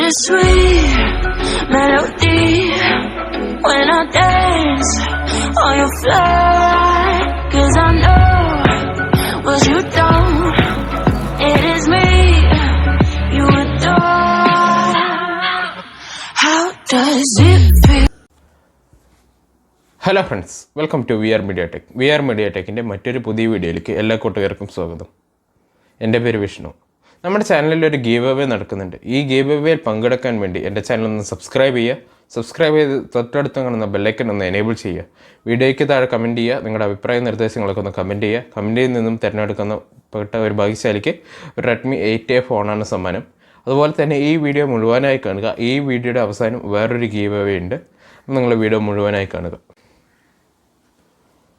a sweet melody when I dance on your fly. 'Cause I know what you don't. It is me you adore. How does it feel? Hello friends, welcome to BaR media tech. BaR media ടെക്കിൻ്റെ മറ്റൊരു പുതിയ വീഡിയോയിലേക്ക് എല്ലാ കൂട്ടുകാർക്കും സ്വാഗതം. എൻ്റെ പേര് വിഷ്ണു. നമ്മുടെ ചാനലിൽ ഒരു ഗീവ് അവേ നടക്കുന്നുണ്ട്. ഈ ഗീവ് അവേയിൽ പങ്കെടുക്കാൻ വേണ്ടി എൻ്റെ ചാനൽ ഒന്ന് സബ്സ്ക്രൈബ് ചെയ്യുക. സബ്സ്ക്രൈബ് ചെയ്ത് തൊട്ടടുത്ത് കാണുന്ന ബെല്ലൈക്കൻ ഒന്ന് എനേബിൾ ചെയ്യുക. വീഡിയോയ്ക്ക് താഴെ കമൻറ്റ് ചെയ്യുക. നിങ്ങളുടെ അഭിപ്രായ നിർദ്ദേശങ്ങളൊക്കെ ഒന്ന് കമൻറ്റ് ചെയ്യുക. കമൻറ്റിൽ നിന്നും തിരഞ്ഞെടുക്കുന്ന പെട്ട ഒരു ഭാഗ്യശാലിക്ക് ഒരു Redmi 8A ഫോണാണ് സമ്മാനം. അതുപോലെ തന്നെ ഈ വീഡിയോ മുഴുവനായി കാണുക. ഈ വീഡിയോയുടെ അവസാനം വേറൊരു ഗീവ് അവേ ഉണ്ട്. നിങ്ങൾ വീഡിയോ മുഴുവനായി കാണുക.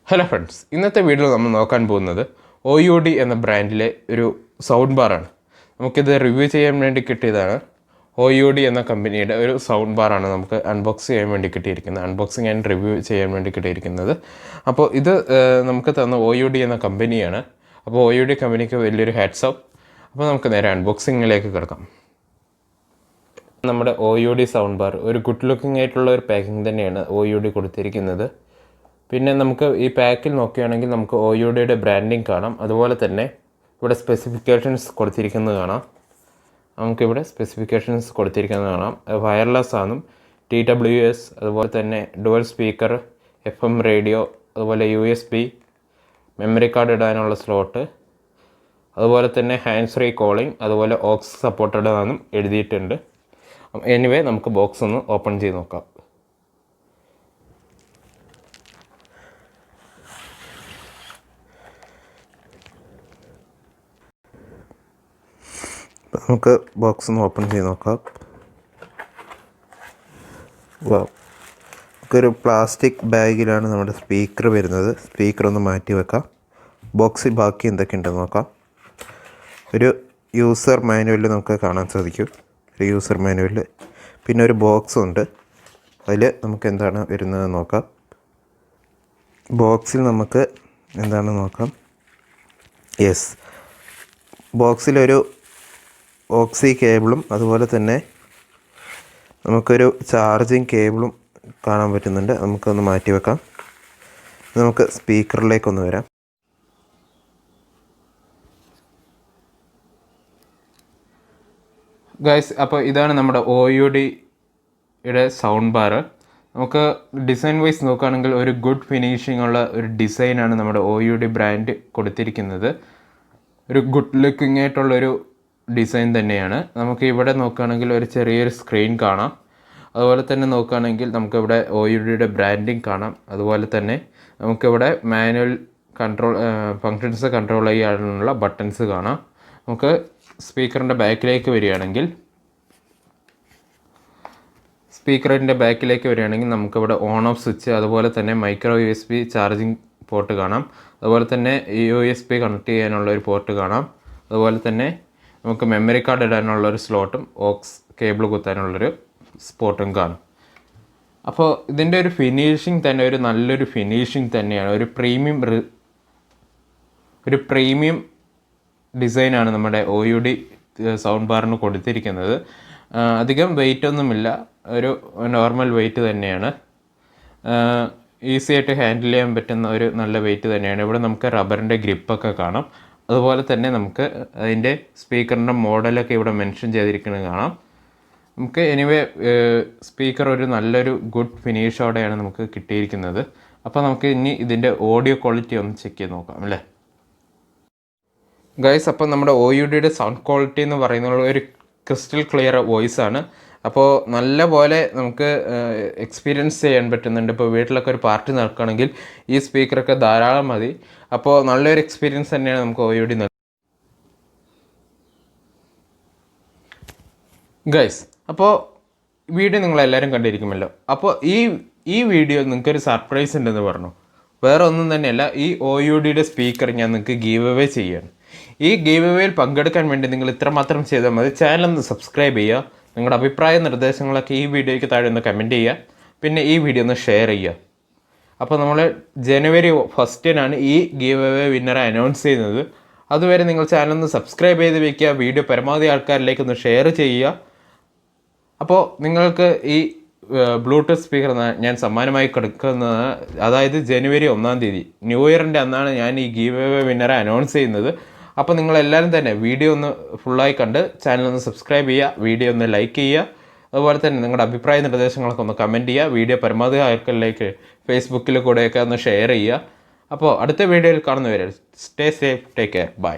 ഹലോ ഫ്രണ്ട്സ്, ഇന്നത്തെ വീഡിയോയിൽ നമ്മൾ നോക്കാൻ പോകുന്നത് OUD എന്ന ബ്രാൻഡിലെ ഒരു സൗണ്ട് ബാറാണ്. നമുക്കിത് റിവ്യൂ ചെയ്യാൻ വേണ്ടി കിട്ടിയതാണ്. OUD എന്ന കമ്പനിയുടെ ഒരു സൗണ്ട് ബാറാണ് നമുക്ക് അൺബോക്സ് ചെയ്യാൻ വേണ്ടി കിട്ടിയിരിക്കുന്നത്. അൺബോക്സിങ് ആൻഡ് റിവ്യൂ ചെയ്യാൻ വേണ്ടി കിട്ടിയിരിക്കുന്നത്. അപ്പോൾ ഇത് നമുക്ക് തന്ന OUD എന്ന കമ്പനിയാണ്. അപ്പോൾ OUD കമ്പനിക്ക് വലിയൊരു ഹാറ്റ്സ് ഓഫ്. അപ്പോൾ നമുക്ക് നേരെ അൺബോക്സിങ്ങിലേക്ക് കിടക്കാം. നമ്മുടെ OUD സൗണ്ട് ബാർ ഒരു ഗുഡ് ലുക്കിംഗ് ആയിട്ടുള്ള ഒരു പാക്കിംഗ് തന്നെയാണ് OUD കൊടുത്തിരിക്കുന്നത്. പിന്നെ നമുക്ക് ഈ പാക്കിൽ നോക്കുകയാണെങ്കിൽ നമുക്ക് OUDയുടെ ബ്രാൻഡിങ് കാണാം. അതുപോലെ തന്നെ ഇവിടെ സ്പെസിഫിക്കേഷൻസ് കൊടുത്തിരിക്കുന്നത് കാണാം. നമുക്കിവിടെ സ്പെസിഫിക്കേഷൻസ് കൊടുത്തിരിക്കുന്നത് കാണാം. വയർലെസ് ആണ്, TWS, അതുപോലെ തന്നെ ഡുവൽ സ്പീക്കർ, FM റേഡിയോ, അതുപോലെ USB, മെമ്മറി കാർഡ് ഇടാനുള്ള സ്ലോട്ട്, അതുപോലെ തന്നെ ഹാൻഡ്സ് ഫ്രീ കോളിംഗ്, അതുപോലെ ഓക്സ് സപ്പോർട്ടഡ് ആണെന്നും എഴുതിയിട്ടുണ്ട്. എനിവേ നമുക്ക് ബോക്സ് ഒന്ന് ഓപ്പൺ ചെയ്ത് നോക്കാം. നമുക്ക് ബോക്സ് ഒന്ന് ഓപ്പൺ ചെയ്ത് നോക്കാം. നമുക്കൊരു പ്ലാസ്റ്റിക് ബാഗിലാണ് നമ്മുടെ സ്പീക്കർ വരുന്നത്. സ്പീക്കർ ഒന്ന് മാറ്റി വെക്കാം. ബോക്സിൽ ബാക്കി എന്തൊക്കെയുണ്ടെന്ന് നോക്കാം. ഒരു യൂസർ മാനുവൽ നമുക്ക് കാണാൻ സാധിക്കും. ഒരു യൂസർ മാനുവൽ, പിന്നെ ഒരു ബോക്സ് ഉണ്ട്. അതിൽ നമുക്ക് എന്താണ് വരുന്നത് നോക്കാം. ബോക്സിൽ നമുക്ക് എന്താണെന്ന് നോക്കാം. യെസ്, ബോക്സിലൊരു ഓക്സി കേബിളും അതുപോലെ തന്നെ നമുക്കൊരു ചാർജിങ് കേബിളും കാണാൻ പറ്റുന്നുണ്ട്. നമുക്കൊന്ന് മാറ്റി വെക്കാം. നമുക്ക് സ്പീക്കറിലേക്കൊന്ന് വരാം. ഗൈസ്, അപ്പോൾ ഇതാണ് നമ്മുടെ OUDയുടെ സൗണ്ട് ബാർ. നമുക്ക് ഡിസൈൻ വൈസ് നോക്കുകയാണെങ്കിൽ ഒരു ഗുഡ് ഫിനിഷിംഗ് ഉള്ള ഒരു ഡിസൈനാണ് നമ്മുടെ OUD ബ്രാൻഡ് കൊടുത്തിരിക്കുന്നത്. ഒരു ഗുഡ് ലുക്കിംഗ് ആയിട്ടുള്ളൊരു ഡിസൈൻ തന്നെയാണ്. നമുക്ക് ഇവിടെ നോക്കുകയാണെങ്കിൽ ഒരു ചെറിയൊരു സ്ക്രീൻ കാണാം. അതുപോലെ തന്നെ നോക്കുകയാണെങ്കിൽ നമുക്കിവിടെ OUDയുടെ ബ്രാൻഡിങ് കാണാം. അതുപോലെ തന്നെ നമുക്കിവിടെ മാനുവൽ കൺട്രോൾ ഫങ്ഷൻസ് കൺട്രോൾ ചെയ്യാനുള്ള ബട്ടൺസ് കാണാം. നമുക്ക് സ്പീക്കറിൻ്റെ ബാക്കിലേക്ക് വരികയാണെങ്കിൽ നമുക്കിവിടെ ഓൺ ഓഫ് സ്വിച്ച്, അതുപോലെ തന്നെ മൈക്രോ USB ചാർജിങ് പോർട്ട് കാണാം. അതുപോലെ തന്നെ USB കണക്ട് ചെയ്യാനുള്ള ഒരു പോർട്ട് കാണാം. അതുപോലെ തന്നെ നമുക്ക് മെമ്മറി കാർഡ് ഇടാനുള്ളൊരു സ്ലോട്ടും ഓക്സ് കേബിൾ കുത്താനുള്ളൊരു സ്പോട്ടും കാണും. അപ്പോൾ ഇതിൻ്റെ ഒരു ഫിനിഷിങ് തന്നെ ഒരു നല്ലൊരു ഫിനിഷിങ് തന്നെയാണ്. ഒരു പ്രീമിയം ഡിസൈനാണ് നമ്മുടെ OUD സൗണ്ട് ബാറിന് കൊടുത്തിരിക്കുന്നത്. അധികം വെയിറ്റ് ഒന്നുമില്ല, ഒരു നോർമൽ വെയിറ്റ് തന്നെയാണ്. ഈസി ആയിട്ട് ഹാൻഡിൽ ചെയ്യാൻ പറ്റുന്ന ഒരു നല്ല വെയിറ്റ് തന്നെയാണ്. ഇവിടെ നമുക്ക് റബ്ബറിൻ്റെ ഗ്രിപ്പൊക്കെ കാണാം. അതുപോലെ തന്നെ നമുക്ക് അതിൻ്റെ സ്പീക്കറിൻ്റെ മോഡലൊക്കെ ഇവിടെ മെൻഷൻ ചെയ്തിരിക്കുന്നത് കാണാം. നമുക്ക് എനിവേ സ്പീക്കർ ഒരു നല്ലൊരു ഗുഡ് ഫിനിഷോടെയാണ് നമുക്ക് കിട്ടിയിരിക്കുന്നത്. അപ്പോൾ നമുക്ക് ഇനി ഇതിൻ്റെ ഓഡിയോ ക്വാളിറ്റി ഒന്ന് ചെക്ക് ചെയ്ത് നോക്കാം അല്ലേ ഗൈസ്. അപ്പോൾ നമ്മുടെ OUDയുടെ സൗണ്ട് ക്വാളിറ്റി എന്ന് പറയുന്നത് ഒരു ക്രിസ്റ്റൽ ക്ലിയർ വോയിസ് ആണ്. അപ്പോൾ നല്ല പോലെ നമുക്ക് എക്സ്പീരിയൻസ് ചെയ്യാൻ പറ്റുന്നുണ്ട്. ഇപ്പോൾ വീട്ടിലൊക്കെ ഒരു പാർട്ടി നടക്കുകയാണെങ്കിൽ ഈ സ്പീക്കറൊക്കെ ധാരാളം മതി. അപ്പോൾ നല്ലൊരു എക്സ്പീരിയൻസ് തന്നെയാണ് നമുക്ക് OUD നൽകുന്നത് ഗൈസ്. അപ്പോൾ വീഡിയോ നിങ്ങളെല്ലാവരും കണ്ടിരിക്കുമല്ലോ. അപ്പോൾ ഈ വീഡിയോയിൽ നിങ്ങൾക്കൊരു സർപ്രൈസ് ഉണ്ടെന്ന് പറഞ്ഞു. വേറെ ഒന്നും തന്നെയല്ല, ഈ OUDയുടെ സ്പീക്കർ ഞാൻ നിങ്ങൾക്ക് ഗീവ് അവേ ചെയ്യുകയാണ്. ഈ ഗീവ് അവേയിൽ പങ്കെടുക്കാൻ വേണ്ടി നിങ്ങൾ ഇത്രമാത്രം ചെയ്താൽ മതി. ചാനലൊന്ന് സബ്സ്ക്രൈബ് ചെയ്യുക. നിങ്ങളുടെ അഭിപ്രായ നിർദ്ദേശങ്ങളൊക്കെ ഈ വീഡിയോയ്ക്ക് താഴെ ഒന്ന് കമൻറ്റ് ചെയ്യുക. പിന്നെ ഈ വീഡിയോ ഒന്ന് ഷെയർ ചെയ്യുക. അപ്പോൾ നമ്മൾ January 1 ഈ ഗീവ് അവേ വിന്നറെ അനൗൺസ് ചെയ്യുന്നത്. അതുവരെ നിങ്ങൾ ചാനൽ ഒന്ന് സബ്സ്ക്രൈബ് ചെയ്ത് വയ്ക്കുക. വീഡിയോ പരമാവധി ആൾക്കാരിലേക്ക് ഒന്ന് ഷെയർ ചെയ്യുക. അപ്പോൾ നിങ്ങൾക്ക് ഈ ബ്ലൂടൂത്ത് സ്പീക്കർ ഞാൻ സമ്മാനമായി കൊടുക്കുന്നത്, അതായത് ജനുവരി 1-ാം തീയതി ന്യൂ ഇയറിൻ്റെ അന്നാണ് ഞാൻ ഈ ഗീവ് അവേ വിന്നറെ അനൗൺസ് ചെയ്യുന്നത്. അപ്പോൾ നിങ്ങളെല്ലാവരും തന്നെ വീഡിയോ ഒന്ന് ഫുള്ളായി കണ്ട് ചാനൽ ഒന്ന് സബ്സ്ക്രൈബ് ചെയ്യുക, വീഡിയോ ഒന്ന് ലൈക്ക് ചെയ്യുക, അതുപോലെ തന്നെ നിങ്ങളുടെ അഭിപ്രായ നിർദ്ദേശങ്ങളൊക്കെ ഒന്ന് കമൻറ്റ് ചെയ്യുക, വീഡിയോ പരമാവധി ആൾക്കാരിലേക്ക് ഫേസ്ബുക്കിൽ കൂടെയൊക്കെ ഒന്ന് ഷെയർ ചെയ്യുക. അപ്പോൾ അടുത്ത വീഡിയോയിൽ കാണുന്നവരെ stay safe, take care, by.